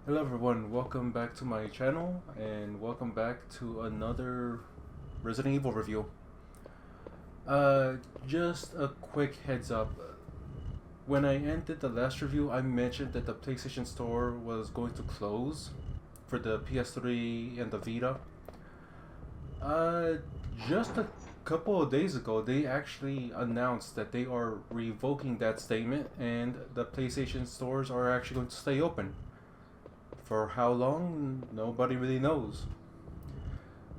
Hello everyone, welcome back to my channel and welcome back to another Resident Evil review. Uh, just a quick heads up. When I ended the last review, I mentioned that the PlayStation Store was going to close for the PS3 and the Vita. Uh, just a couple of days ago, they actually announced that they are revoking that statement and the PlayStation stores are actually going to stay open. For how long, nobody really knows.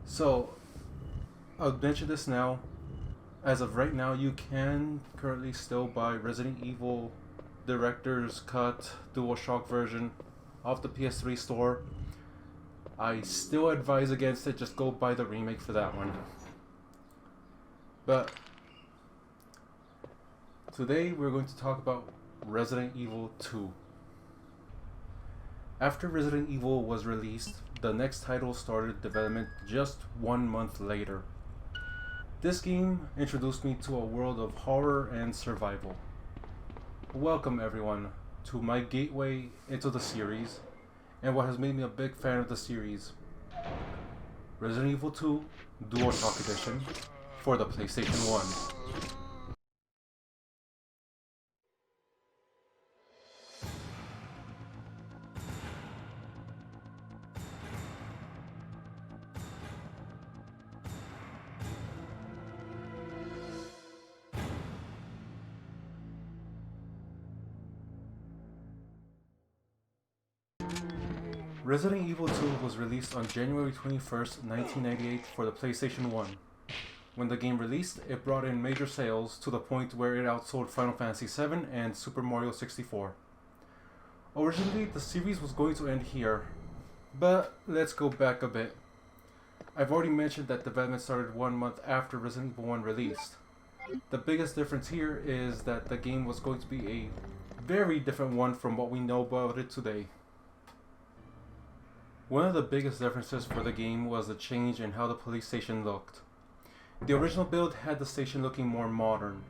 So, I'll mention this now. As of right now, you can currently still buy Resident Evil Director's Cut DualShock version off the PS3 store. I still advise against it, just go buy the remake for that one. But today we're going to talk about Resident Evil 2. After Resident Evil was released, the next title started development just 1 month later. This game introduced me to a world of horror and survival. Welcome everyone to my gateway into the series and what has made me a big fan of the series. Resident Evil 2 DualShock Edition for the PlayStation 1. Resident Evil 2 was released on January 21st, 1998 for the PlayStation 1. When the game released, it brought in major sales to the point where it outsold Final Fantasy VII and Super Mario 64. Originally, the series was going to end here, but let's go back a bit. I've already mentioned that development started 1 month after Resident Evil 1 released. The biggest difference here is that the game was going to be a very different one from what we know about it today. One of the biggest differences for the game was the change in how the police station looked. The original build had the station looking more modern,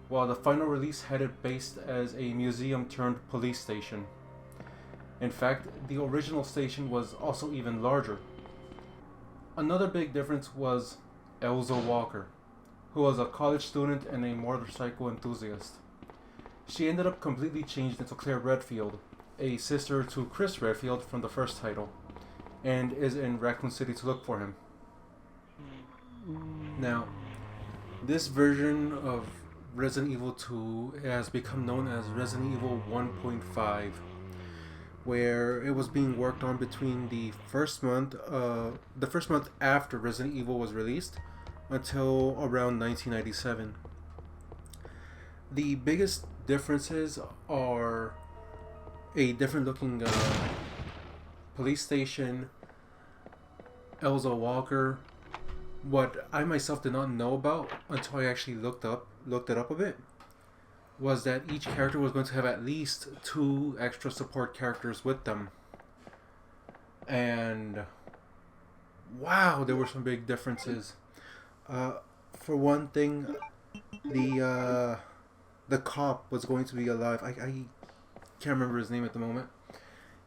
while the final release had it based as a museum turned police station. In fact, the original station was also even larger. Another big difference was Elza Walker, who was a college student and a motorcycle enthusiast. She ended up completely changed into Claire Redfield, a sister to Chris Redfield from the first title, and is in Raccoon City to look for him. Now, this version of Resident Evil 2 has become known as Resident Evil 1.5, where it was being worked on between the first month after Resident Evil was released until around 1997. The biggest differences are a different looking police station, Elza Walker. What I myself did not know about until I actually looked it up a bit was that each character was going to have at least 2 extra support characters with them. And wow, there were some big differences. For one thing, the cop was going to be alive. I can't remember his name at the moment.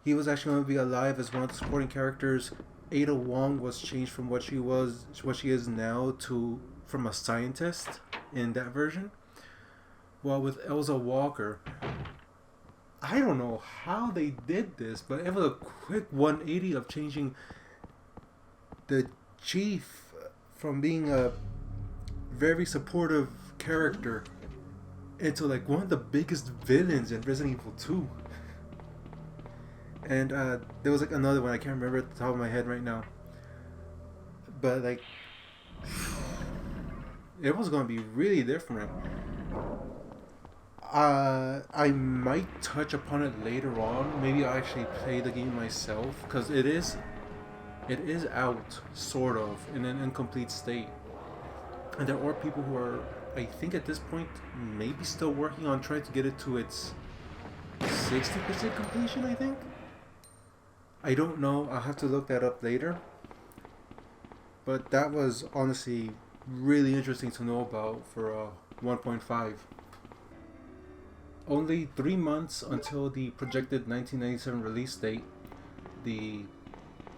He was actually going to be alive as one of the supporting characters. Ada Wong was changed from what she is now to from a scientist in that version. While with Elza Walker, I don't know how they did this, but it was a quick 180 of changing the chief from being a very supportive character into like one of the biggest villains in Resident Evil 2. And there was like another one I can't remember at the top of my head right now, but like it was gonna be really different. I might touch upon it later on. Maybe I'll actually play the game myself because it is out sort of in an incomplete state, and there are people who are, I think at this point, maybe still working on trying to get it to its 60% completion. I think. I don't know. I'll have to look that up later. But that was honestly really interesting to know about for 1.5. Only 3 months until the projected 1997 release date, the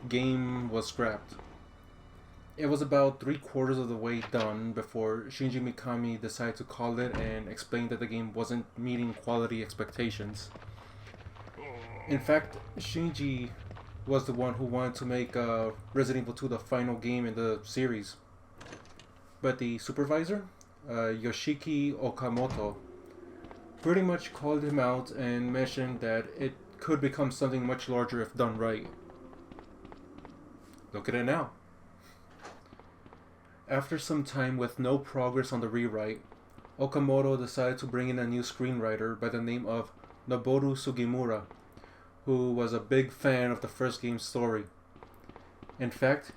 game was scrapped. It was about 3/4 of the way done before Shinji Mikami decided to call it and explain that the game wasn't meeting quality expectations. In fact, Shinji was the one who wanted to make Resident Evil 2 the final game in the series. But the supervisor, Yoshiki Okamoto, pretty much called him out and mentioned that it could become something much larger if done right. Look at it now. After some time with no progress on the rewrite, Okamoto decided to bring in a new screenwriter by the name of Noboru Sugimura, who was a big fan of the first game's story. In fact,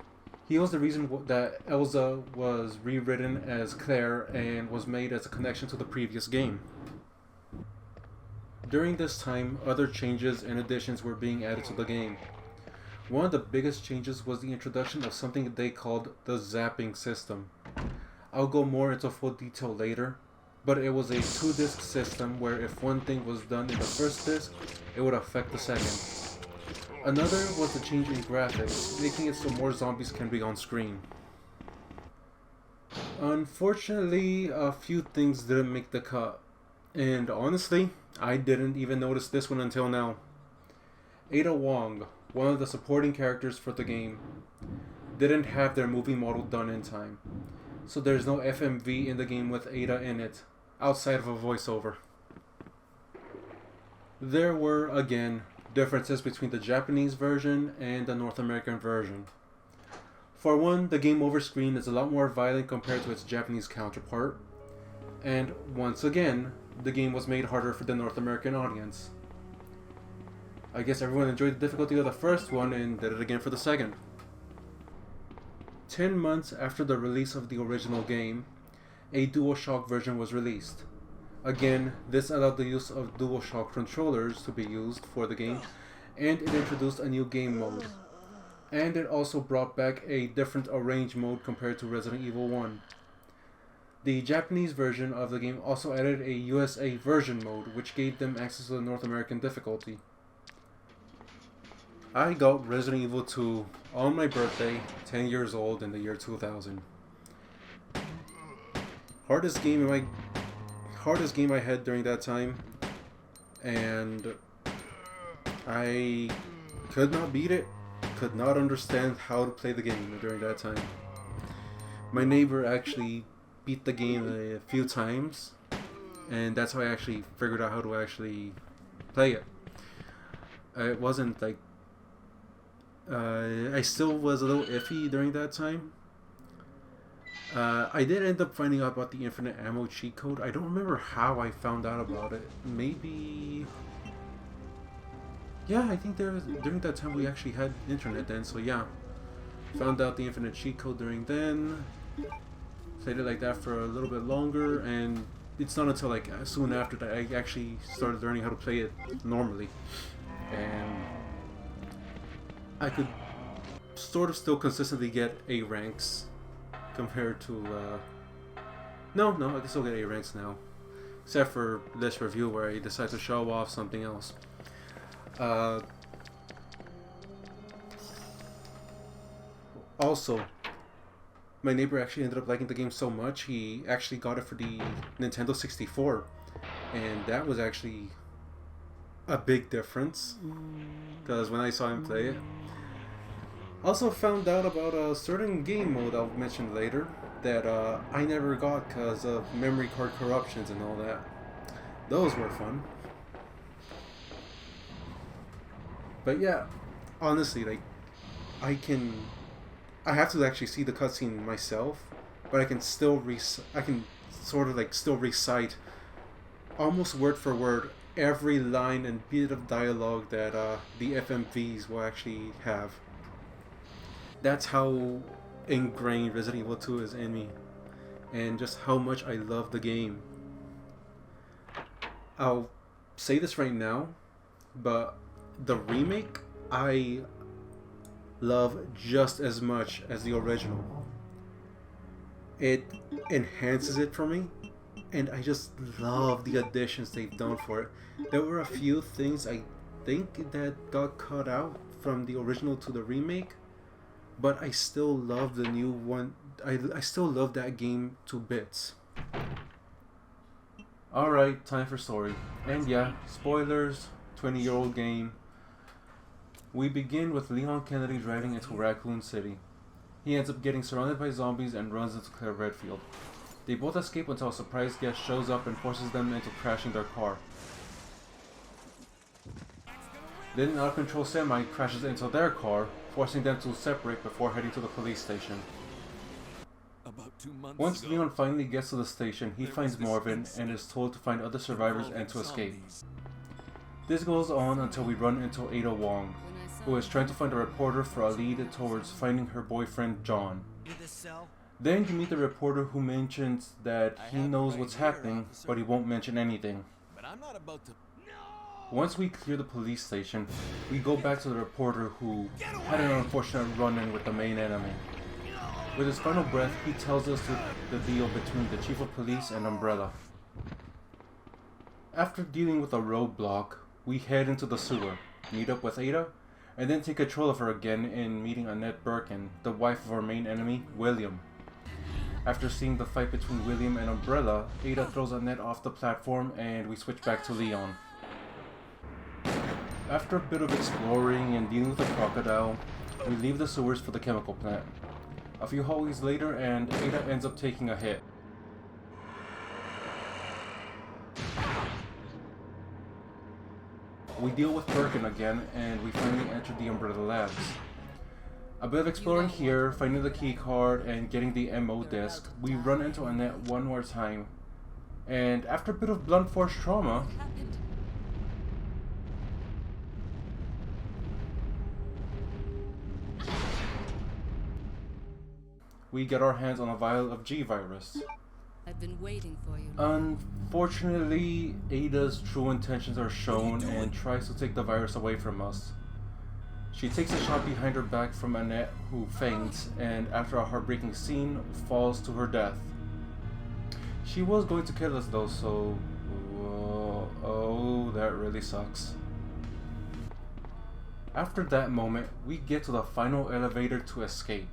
he was the reason that Elza was rewritten as Claire and was made as a connection to the previous game. During this time, other changes and additions were being added to the game. One of the biggest changes was the introduction of something they called the zapping system. I'll go more into full detail later, but it was a 2-disc system where if one thing was done in the first disc, it would affect the second. Another was the change in graphics, making it so more zombies can be on screen. Unfortunately, a few things didn't make the cut, and honestly, I didn't even notice this one until now. Ada Wong, one of the supporting characters for the game, didn't have their movie model done in time, so there's no FMV in the game with Ada in it, outside of a voiceover. There were, again, differences between the Japanese version and the North American version. For one, the game over screen is a lot more violent compared to its Japanese counterpart, and once again, the game was made harder for the North American audience. I guess everyone enjoyed the difficulty of the first one and did it again for the second. 10 months after the release of the original game, a DualShock version was released. Again, this allowed the use of DualShock controllers to be used for the game, and it introduced a new game mode. And it also brought back a different arrange mode compared to Resident Evil 1. The Japanese version of the game also added a USA version mode, which gave them access to the North American difficulty. I got Resident Evil 2 on my birthday, 10 years old, in the year 2000. Hardest game I had during that time, and I could not beat it, could not understand how to play the game during that time. My neighbor actually beat the game a few times, and that's how I actually figured out how to actually play it. It wasn't like I still was a little iffy during that time. I did end up finding out about the infinite ammo cheat code. I don't remember how I found out about it. Maybe... yeah, I think during that time we actually had internet then, so yeah. Found out the infinite cheat code during then. Played it like that for a little bit longer, and it's not until like soon after that I actually started learning how to play it normally. And I could sort of still consistently get A ranks compared to no, I can still get A ranks now, except for this review where I decided to show off something else. Also, my neighbor actually ended up liking the game so much he actually got it for the Nintendo 64, and that was actually a big difference because when I saw him play it. Also found out about a certain game mode I'll mention later that I never got because of memory card corruptions and all that. Those were fun. But yeah, honestly, like, I have to actually see the cutscene myself, but I can still still recite almost word for word every line and bit of dialogue that the FMVs will actually have. That's how ingrained Resident Evil 2 is in me, and just how much I love the game. I'll say this right now, but the remake I love just as much as the original. It enhances it for me, and I just love the additions they've done for it. There were a few things I think that got cut out from the original to the remake, but I still love the new one. I still love that game to bits. Alright, time for story. And yeah, spoilers, 20-year-old game. We begin with Leon Kennedy driving into Raccoon City. He ends up getting surrounded by zombies and runs into Claire Redfield. They both escape until a surprise guest shows up and forces them into crashing their car. Then an out-of-control semi crashes into their car, forcing them to separate before heading to the police station. Once Leon finally gets to the station, he finds Marvin and is told to find other survivors and to escape. This goes on until we run into Ada Wong, who is trying to find a reporter for a lead towards finding her boyfriend John. Then you meet the reporter who mentions that he knows what's happening, but he won't mention anything. Once we clear the police station, we go back to the reporter who had an unfortunate run-in with the main enemy. With his final breath, he tells us the deal between the chief of police and Umbrella. After dealing with a roadblock, we head into the sewer, meet up with Ada, and then take control of her again in meeting Annette Birkin, the wife of our main enemy, William. After seeing the fight between William and Umbrella, Ada throws Annette off the platform and we switch back to Leon. After a bit of exploring and dealing with the crocodile, we leave the sewers for the chemical plant. A few hallways later and Ada ends up taking a hit. We deal with Birkin again and we finally enter the Umbrella Labs. A bit of exploring here, finding the key card and getting the MO disc, we run into Annette one more time. And after a bit of blunt force trauma, we get our hands on a vial of G-Virus. I've been waiting for you. Unfortunately, Ada's true intentions are shown and tries to take the virus away from us. She takes a shot behind her back from Annette, who faints, and after a heartbreaking scene, falls to her death. She was going to kill us though, so... oh, that really sucks. After that moment, we get to the final elevator to escape.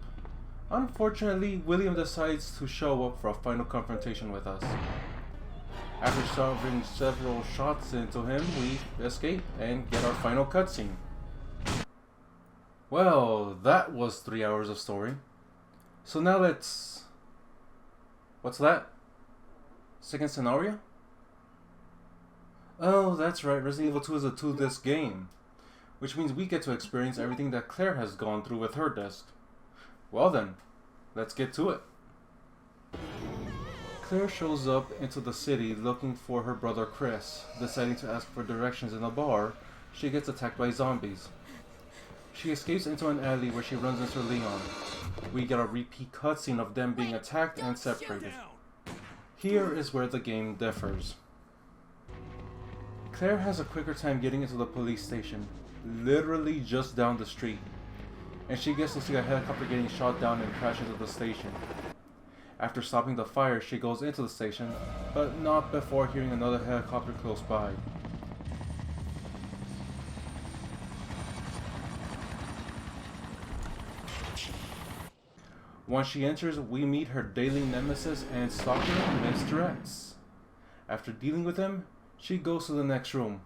Unfortunately, William decides to show up for a final confrontation with us. After shoving several shots into him, we escape and get our final cutscene. Well, that was 3 hours of story. So now let's... what's that? Second scenario? Oh, that's right, Resident Evil 2 is a 2-disc game. Which means we get to experience everything that Claire has gone through with her disc. Well then, let's get to it. Claire shows up into the city looking for her brother Chris. Deciding to ask for directions in a bar, she gets attacked by zombies. She escapes into an alley where she runs into Leon. We get a repeat cutscene of them being attacked and separated. Here is where the game differs. Claire has a quicker time getting into the police station, literally just down the street. And she gets to see a helicopter getting shot down and crash into the station. After stopping the fire, she goes into the station, but not before hearing another helicopter close by. Once she enters, we meet her daily nemesis and stalker, Mr. X. After dealing with him, she goes to the next room.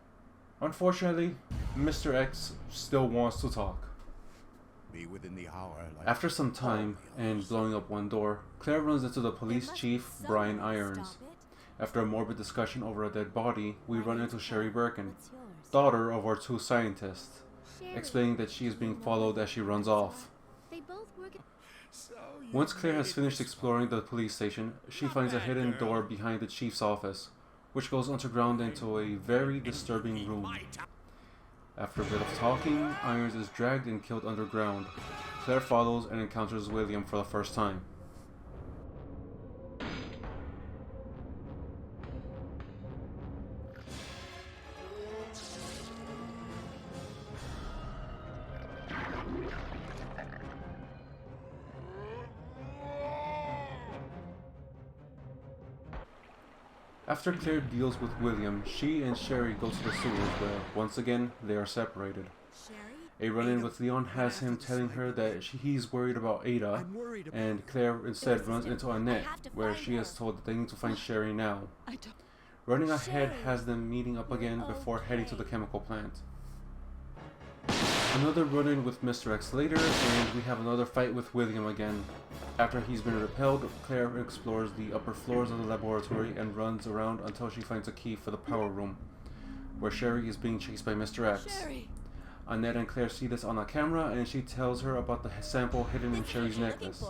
Unfortunately, Mr. X still wants to talk. Within the hour, like After some time and blowing up one door, Claire runs into the police chief, Brian Irons. After a morbid discussion over a dead body, we run into Sherry Birkin, daughter of our two scientists, explaining that she is being followed as she runs off. Once Claire has finished exploring the police station, she finds a hidden door behind the chief's office, which goes underground into a very disturbing room. After a bit of talking, Irons is dragged and killed underground. Claire follows and encounters William for the first time. After Claire deals with William, she and Sherry go to the sewers where, once again, they are separated. A run-in with Leon has him telling her that he's worried about Ada, and Claire instead runs into Annette, where she is told that they need to find Sherry now. Running ahead has them meeting up again before heading to the chemical plant. Another run-in with Mr. X later, and we have another fight with William again. After he's been repelled, Claire explores the upper floors of the laboratory and runs around until she finds a key for the power room, where Sherry is being chased by Mr. X. Annette and Claire see this on a camera, and she tells her about the sample hidden in Sherry's necklace.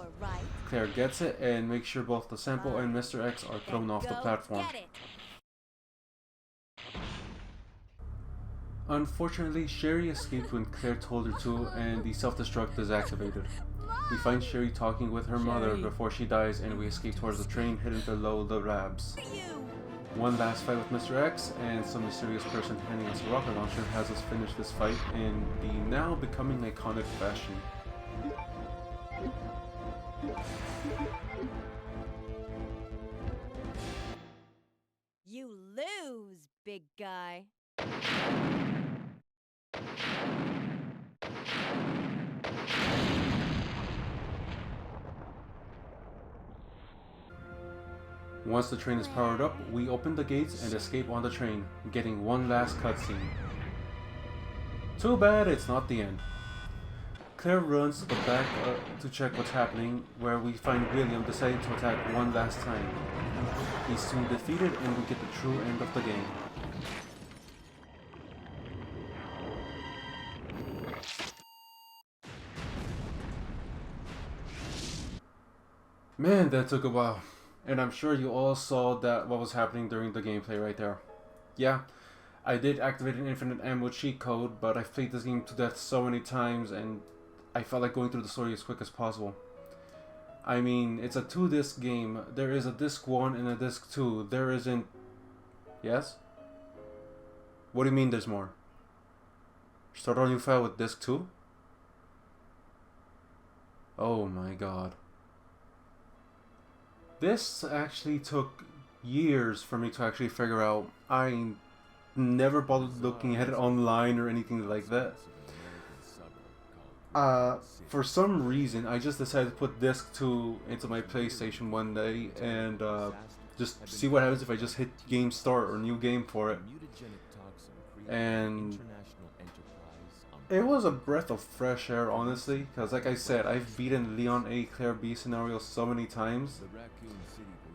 Claire gets it and makes sure both the sample and Mr. X are thrown off the platform. Unfortunately, Sherry escaped when Claire told her to, and the self-destruct is activated. We find Sherry talking with her mother before she dies, and we escape towards the train hidden below the labs. One last fight with Mr. X, and some mysterious person handing us a rocket launcher has us finish this fight in the now becoming iconic fashion. You lose, big guy. Once the train is powered up, we open the gates and escape on the train, getting one last cutscene. Too bad it's not the end. Claire runs to the back to check what's happening, where we find William deciding to attack one last time. He's soon defeated, and we get the true end of the game. Man, that took a while. And I'm sure you all saw that what was happening during the gameplay right there. Yeah, I did activate an infinite ammo cheat code, but I've played this game to death so many times and I felt like going through the story as quick as possible. I mean, it's a 2-disc game. There is a disc 1 and a disc 2. There isn't... Yes? What do you mean there's more? Start a new file with disc 2? Oh my god. This actually took years for me to actually figure out. I never bothered looking at it online or anything like that. For some reason, I just decided to put disc 2 into my PlayStation one day and just see what happens if I just hit game start or new game for it. And it was a breath of fresh air, honestly, because like I said, I've beaten Leon A, Claire B scenarios so many times,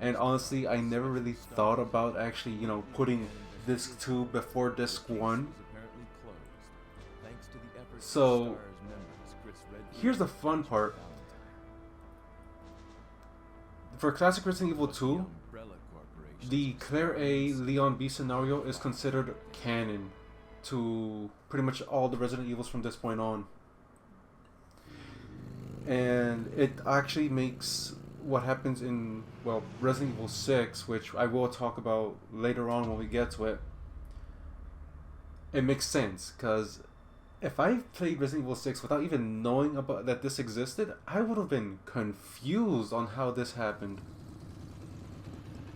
and honestly, I never really thought about actually, you know, putting disc 2 before disc 1. So here's the fun part. For classic Resident Evil 2, the Claire A, Leon B scenario is considered canon to pretty much all the Resident Evils from this point on. And it actually makes what happens in, well, Resident Evil 6, which I will talk about later on when we get to it, it makes sense, because if I played Resident Evil 6 without even knowing about that this existed, I would have been confused on how this happened.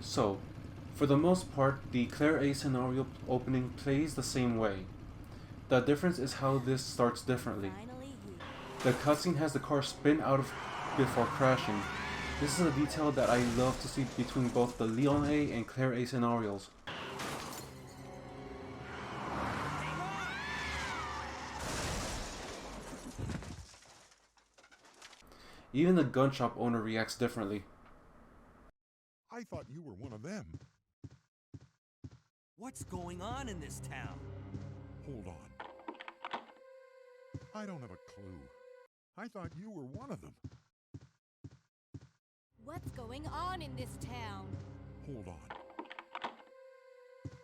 So, for the most part, the Claire A scenario opening plays the same way. The difference is how this starts differently. The cutscene has the car spin out of before crashing. This is a detail that I love to see between both the Leon A and Claire A scenarios. Even the gun shop owner reacts differently. I thought you were one of them. What's going on in this town? Hold on. I don't have a clue. I thought you were one of them. What's going on in this town? Hold on.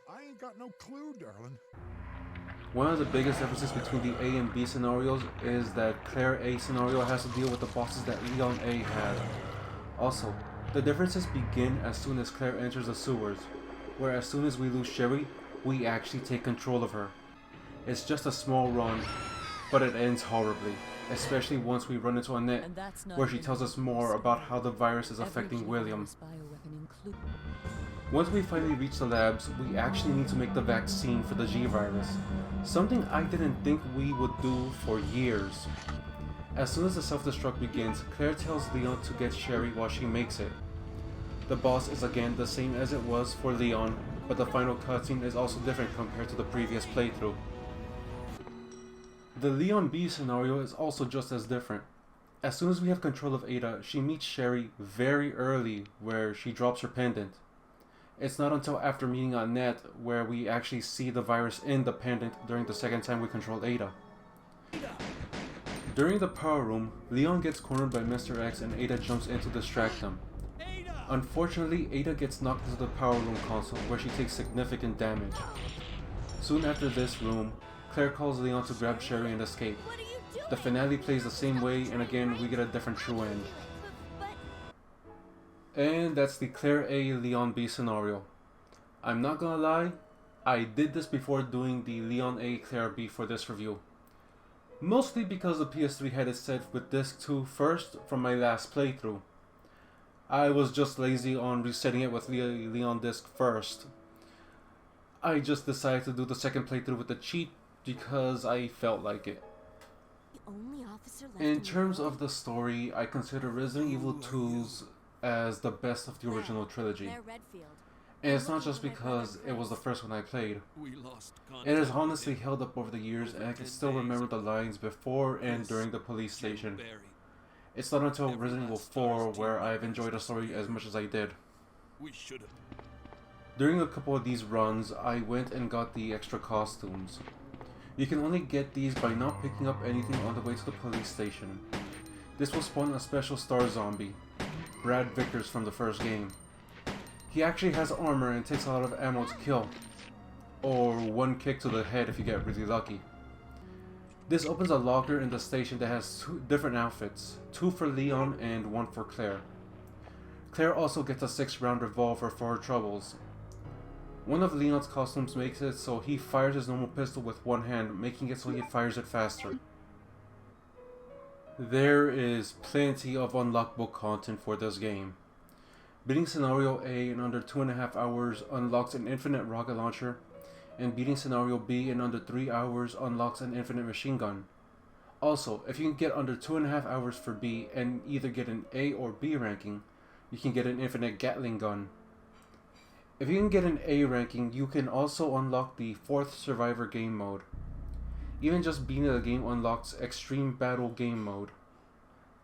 I ain't got no clue, darling. One of the biggest differences between the A and B scenarios is that Claire A scenario has to deal with the bosses that Leon A had. Also, the differences begin as soon as Claire enters the sewers, where as soon as we lose Sherry, we actually take control of her. It's just a small run, but it ends horribly, especially once we run into Annette, where she tells us more about how the virus is affecting William. Once we finally reach the labs, we actually need to make the vaccine for the G virus, Something I didn't think we would do for years. As soon as the self-destruct begins, Claire tells Leon to get Sherry while she makes it. The boss is again the same as it was for Leon, but the final cutscene is also different compared to the previous playthrough. The Leon B scenario is also just as different. As soon as we have control of Ada, she meets Sherry very early where she drops her pendant. It's not until after meeting Annette where we actually see the virus in the pendant during the second time we control Ada. During the power room, Leon gets cornered by Mr. X and Ada jumps in to distract them. Unfortunately, Ada gets knocked into the power room console where she takes significant damage. Soon after this room, Claire calls Leon to grab Sherry and escape. The finale plays the same way, and again we get a different true end. And that's the Claire A, Leon B scenario. I'm not gonna lie, I did this before doing the Leon A, Claire B for this review. Mostly because the PS3 had it set with disc 2 first from my last playthrough. I was just lazy on resetting it with Leon disc first. I just decided to do the second playthrough with the cheat because I felt like it. In terms of the story, I consider Resident Evil 2's as the best of the original trilogy. And it's not just because it was the first one I played. It has honestly held up over the years, and I can still remember the lines before and during the police station. It's not until Resident Evil 4 where I've enjoyed the story as much as I did. During a couple of these runs, I went and got the extra costumes. You can only get these by not picking up anything on the way to the police station. This will spawn a special star zombie, Brad Vickers from the first game. He actually has armor and takes a lot of ammo to kill, or one kick to the head if you get really lucky. This opens a locker in the station that has 2 different outfits, 2 for Leon and 1 for Claire. Claire also gets a 6-round revolver for her troubles. One of Leon's costumes makes it so he fires his normal pistol with one hand, making it so he fires it faster. There is plenty of unlockable content for this game. Beating Scenario A in under 2.5 hours unlocks an infinite rocket launcher, and beating Scenario B in under 3 hours unlocks an infinite machine gun. Also, if you can get under 2.5 hours for B and either get an A or B ranking, you can get an infinite Gatling gun. If you can get an A ranking, you can also unlock the 4th Survivor game mode. Even just beating the game unlocks Extreme Battle game mode.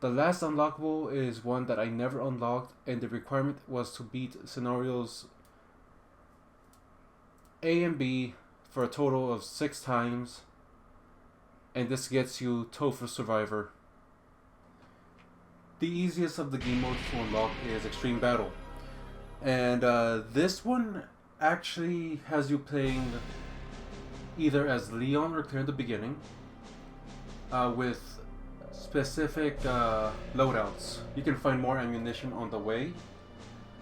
The last unlockable is one that I never unlocked, and the requirement was to beat scenarios A and B for a total of 6 times, and this gets you Tofu Survivor. The easiest of the game modes to unlock is Extreme Battle. And this one actually has you playing either as Leon or Claire in the beginning, with specific loadouts. You can find more ammunition on the way,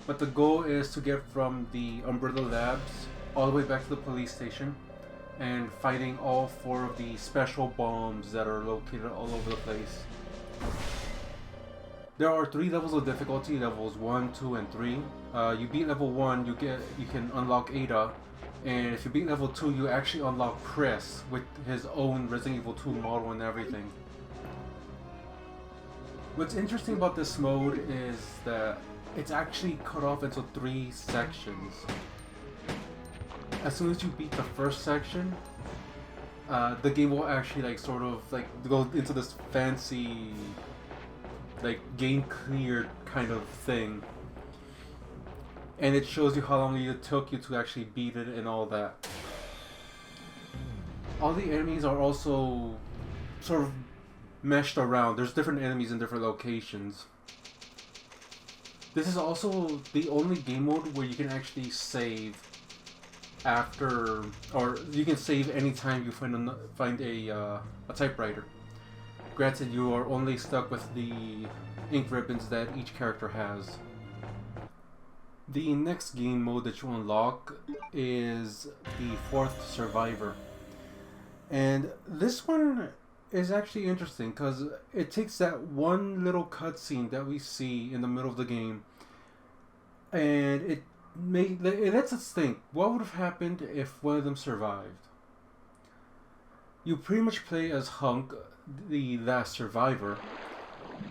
but the goal is to get from the Umbrella Labs all the way back to the police station and fighting all 4 of the special bombs that are located all over the place. There are 3 levels of difficulty, levels 1, 2, and 3. You beat level 1, you can unlock Ada, and if you beat level 2, you actually unlock Chris with his own Resident Evil 2 model and everything. What's interesting about this mode is that it's actually cut off into 3 sections. As soon as you beat the first section, the game will actually go into this fancy game cleared kind of thing, and it shows you how long it took you to actually beat it and all that. All the enemies are also sort of meshed around. There's different enemies in different locations. This is also the only game mode where you can actually save after, or you can save anytime you find a typewriter. Granted, you are only stuck with the ink ribbons that each character has. The next game mode that you unlock is the 4th Survivor. And this one is actually interesting because it takes that one little cutscene that we see in the middle of the game, and it lets us think, what would have happened if one of them survived? You pretty much play as Hunk, the last survivor,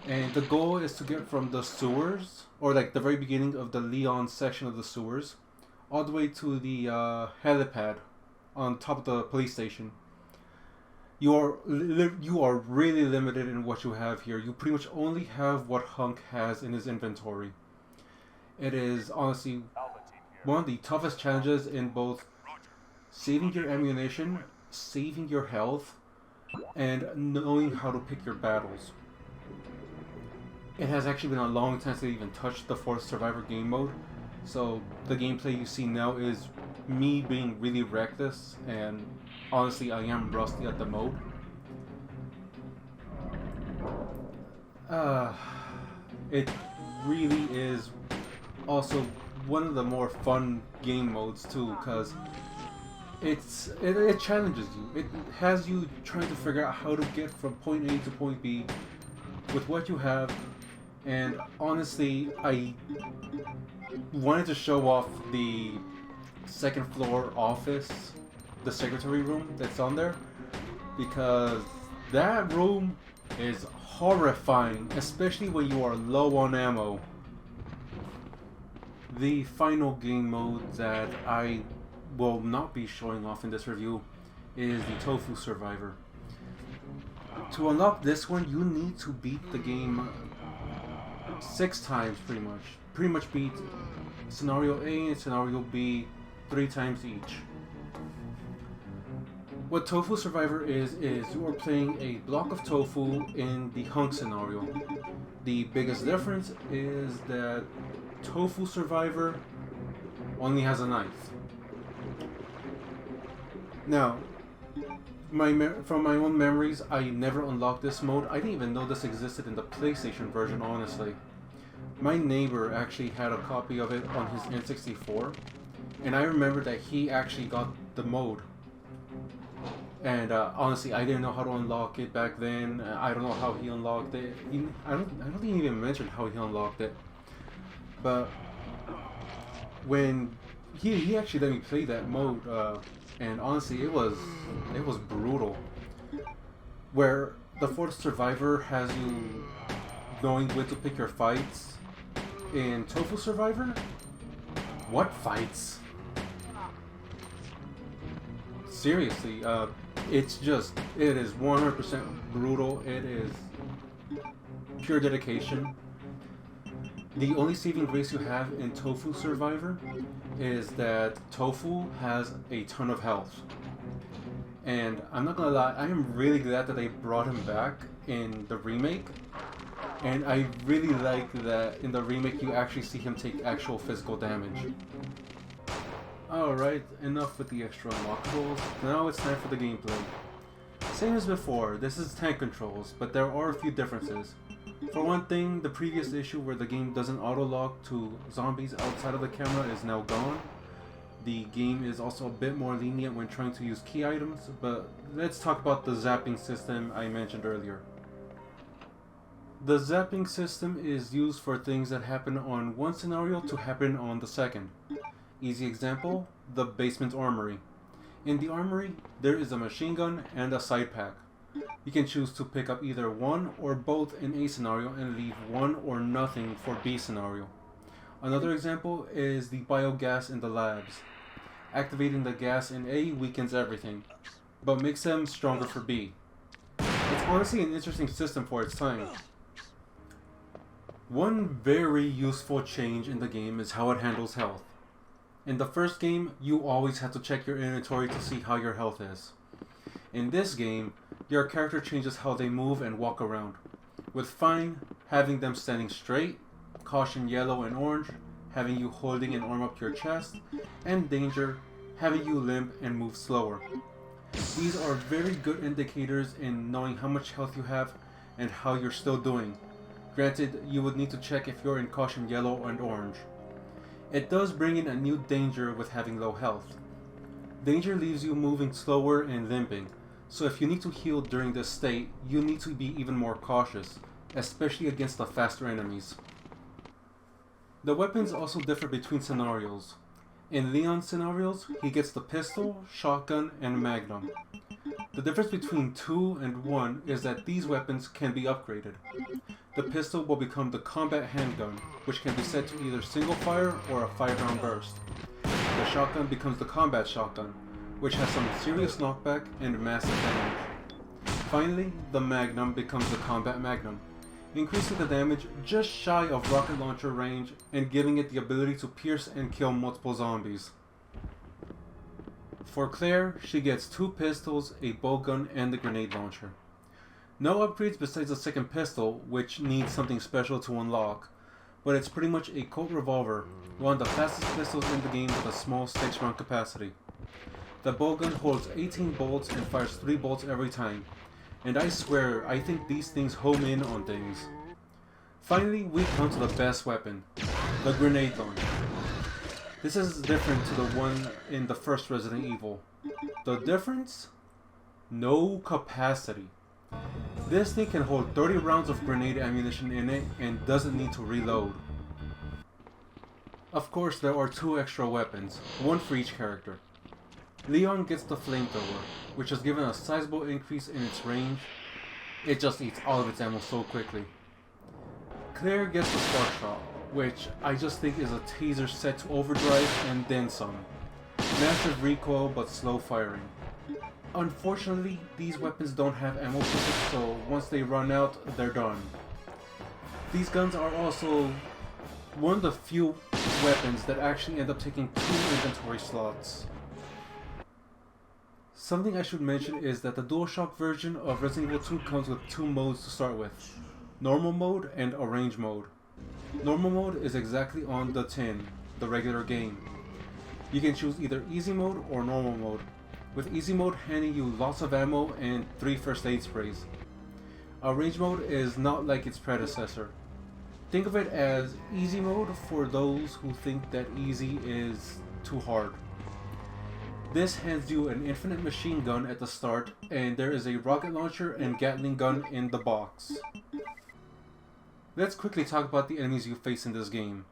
and the goal is to get from the sewers, or like the very beginning of the Leon section of the sewers, all the way to the helipad on top of the police station. You are really limited in what you have here. You pretty much only have what Hunk has in his inventory. It is honestly one of the toughest challenges in both saving your ammunition, saving your health, and knowing how to pick your battles. It has actually been a long time since I even touched the Fourth Survivor game mode, so the gameplay you see now is me being really reckless, and honestly I am rusty at the mode. It really is also one of the more fun game modes too, because it challenges you. It has you trying to figure out how to get from point A to point B with what you have, and honestly I wanted to show off the second floor office, the secretary room that's on there, because that room is horrifying, especially when you are low on ammo. The final game mode that I will not be showing off in this review is the Tofu Survivor. To unlock this one, you need to beat the game 6 times pretty much. Pretty much beat Scenario A and Scenario B 3 times each. What Tofu Survivor is you are playing a block of tofu in the Hunk scenario. The biggest difference is that Tofu Survivor only has a knife. Now, from my own memories, I never unlocked this mode. I didn't even know this existed in the PlayStation version, honestly. My neighbor actually had a copy of it on his N64, and I remember that he actually got the mode. And honestly, I didn't know how to unlock it back then. I don't know how he unlocked it. I don't think he even mentioned how he unlocked it. But when he actually let me play that mode, and honestly, it was brutal. Where the Fourth Survivor has you knowing when to pick your fights. In Tofu Survivor, what fights? Seriously, it is 100% brutal. It is pure dedication. The only saving grace you have in Tofu Survivor is that Tofu has a ton of health. And I'm not gonna lie, I am really glad that they brought him back in the remake. And I really like that in the remake you actually see him take actual physical damage. Alright, enough with the extra unlockables. Now it's time for the gameplay. Same as before, this is tank controls, but there are a few differences. For one thing, the previous issue where the game doesn't auto-lock to zombies outside of the camera is now gone. The game is also a bit more lenient when trying to use key items, but let's talk about the zapping system I mentioned earlier. The zapping system is used for things that happen on one scenario to happen on the second. Easy example, the basement armory. In the armory, there is a machine gun and a side pack. You can choose to pick up either one or both in A scenario and leave one or nothing for B scenario. Another example is the biogas in the labs. Activating the gas in A weakens everything, but makes them stronger for B. It's honestly an interesting system for its time. One very useful change in the game is how it handles health. In the first game, you always have to check your inventory to see how your health is. In this game, your character changes how they move and walk around, with Fine having them standing straight, Caution yellow and orange having you holding an arm up your chest, and Danger having you limp and move slower. These are very good indicators in knowing how much health you have and how you're still doing. Granted, you would need to check if you're in Caution yellow and orange. It does bring in a new danger with having low health. Danger leaves you moving slower and limping, so if you need to heal during this state, you need to be even more cautious, especially against the faster enemies. The weapons also differ between scenarios. In Leon's scenarios, he gets the pistol, shotgun, and magnum. The difference between 2 and 1 is that these weapons can be upgraded. The pistol will become the combat handgun, which can be set to either single fire or a 5-round burst. The shotgun becomes the combat shotgun, which has some serious knockback and massive damage. Finally, the Magnum becomes the combat Magnum, increasing the damage just shy of rocket launcher range and giving it the ability to pierce and kill multiple zombies. For Claire, she gets 2 pistols, a bowgun, and the grenade launcher. No upgrades besides the second pistol, which needs something special to unlock, but it's pretty much a Colt revolver, one of the fastest pistols in the game with a small 6-round capacity. The bowgun holds 18 bolts and fires 3 bolts every time, and I swear I think these things home in on things. Finally, we come to the best weapon, the grenade launcher. This is different to the one in the first Resident Evil. The difference? No capacity. This thing can hold 30 rounds of grenade ammunition in it and doesn't need to reload. Of course, there are 2 extra weapons, one for each character. Leon gets the flamethrower, which is given a sizable increase in its range. It just eats all of its ammo so quickly. Claire gets the spark shot, which I just think is a taser set to overdrive and then some. Massive recoil but slow firing. Unfortunately, these weapons don't have ammo physics, so once they run out, they're done. These guns are also one of the few weapons that actually end up taking 2 inventory slots. Something I should mention is that the DualShock version of Resident Evil 2 comes with 2 modes to start with, normal mode and arrange mode. Normal mode is exactly on the tin, the regular game. You can choose either easy mode or normal mode, with easy mode handing you lots of ammo and 3 first aid sprays. Arrange mode is not like its predecessor. Think of it as easy mode for those who think that easy is too hard. This hands you an infinite machine gun at the start, and there is a rocket launcher and Gatling gun in the box. Let's quickly talk about the enemies you face in this game.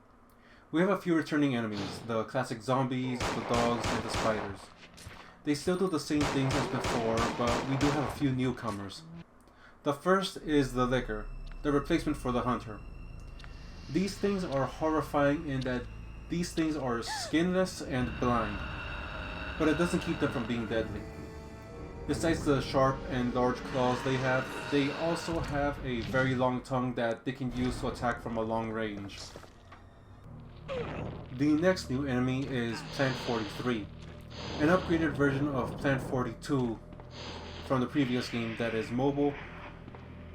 We have a few returning enemies, the classic zombies, the dogs, and the spiders. They still do the same things as before, but we do have a few newcomers. The first is the Licker, the replacement for the Hunter. These things are horrifying in that these things are skinless and blind, but it doesn't keep them from being deadly. Besides the sharp and large claws they also have a very long tongue that they can use to attack from a long range. The next new enemy is Plant 43, an upgraded version of Plant 42 from the previous game that is mobile.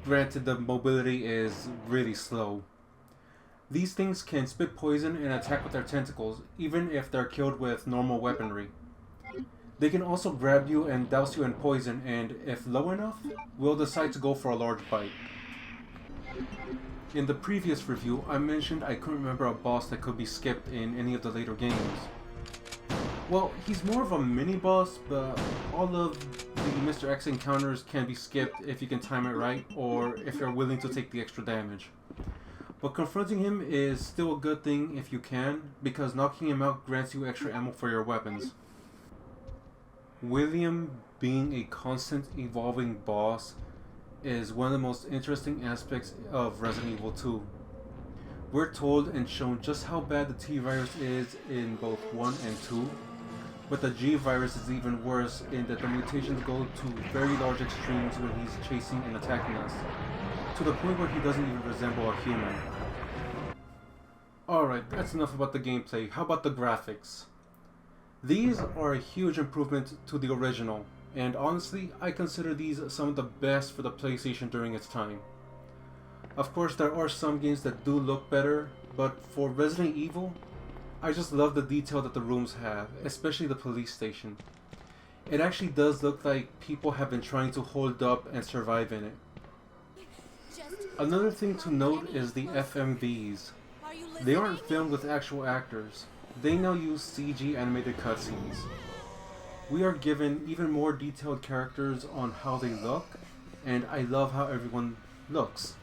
Granted, the mobility is really slow. These things can spit poison and attack with their tentacles, even if they're killed with normal weaponry. They can also grab you and douse you in poison, and if low enough, will decide to go for a large bite. In the previous review, I mentioned I couldn't remember a boss that could be skipped in any of the later games. Well, he's more of a mini-boss, but all of the Mr. X encounters can be skipped if you can time it right, or if you're willing to take the extra damage. But confronting him is still a good thing if you can, because knocking him out grants you extra ammo for your weapons. William, being a constant evolving boss, is one of the most interesting aspects of Resident Evil 2. We're told and shown just how bad the T-Virus is in both 1 and 2, but the G-Virus is even worse in that the mutations go to very large extremes when he's chasing and attacking us, to the point where he doesn't even resemble a human. Alright, that's enough about the gameplay. How about the graphics? These are a huge improvement to the original, and honestly, I consider these some of the best for the PlayStation during its time. Of course, there are some games that do look better, but for Resident Evil, I just love the detail that the rooms have, especially the police station. It actually does look like people have been trying to hold up and survive in it. Another thing to note is the FMVs. They aren't filmed with actual actors. They now use CG animated cutscenes. We are given even more detailed characters on how they look, and I love how everyone looks.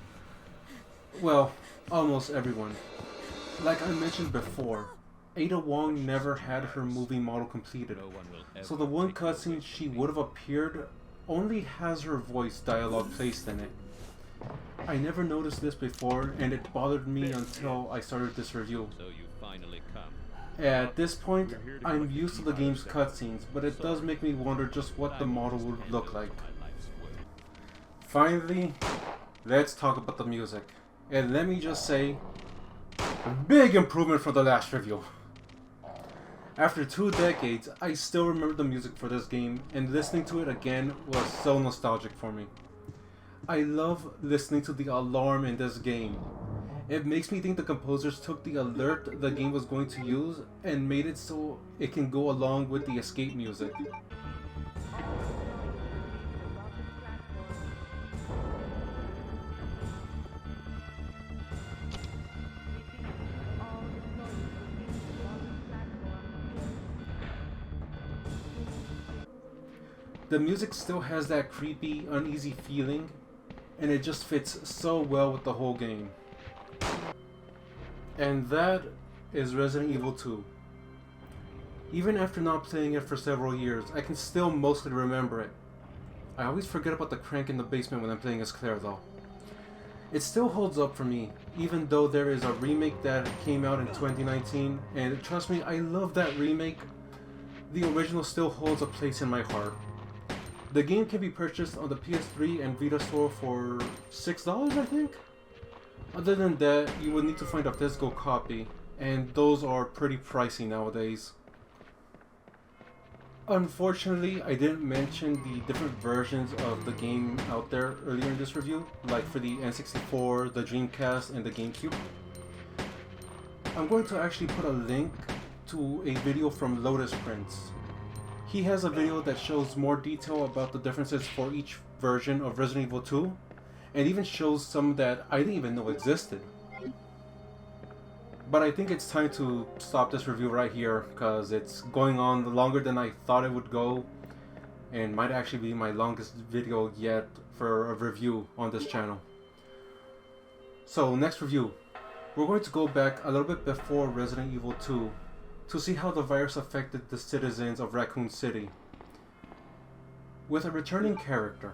Well, almost everyone. Like I mentioned before, Ada Wong never had her movie model completed, so the one cutscene she would have appeared only has her voice dialogue placed in it. I never noticed this before, and it bothered me until I started this review. So you finally come. At this point, I'm used to the game's cutscenes, but it does make me wonder just what the model would look like. Finally, let's talk about the music. And let me just say, a big improvement from the last review. After 2 decades, I still remember the music for this game, and listening to it again was so nostalgic for me. I love listening to the alarm in this game. It makes me think the composers took the alert the game was going to use and made it so it can go along with the escape music. The music still has that creepy, uneasy feeling, and it just fits so well with the whole game. And that is Resident Evil 2. Even after not playing it for several years, I can still mostly remember it. I always forget about the crank in the basement when I'm playing as Claire though. It still holds up for me, even though there is a remake that came out in 2019, and trust me, I love that remake. The original still holds a place in my heart. The game can be purchased on the PS3 and Vita store for $6, I think? Other than that, you would need to find a physical copy, and those are pretty pricey nowadays. Unfortunately, I didn't mention the different versions of the game out there earlier in this review, like for the N64, the Dreamcast, and the GameCube. I'm going to actually put a link to a video from Lotus Prince. He has a video that shows more detail about the differences for each version of Resident Evil 2, and even shows some that I didn't even know existed. But I think it's time to stop this review right here, because it's going on longer than I thought it would go, and might actually be my longest video yet for a review on this channel. So next review, we're going to go back a little bit before Resident Evil 2, to see how the virus affected the citizens of Raccoon City, with a returning character.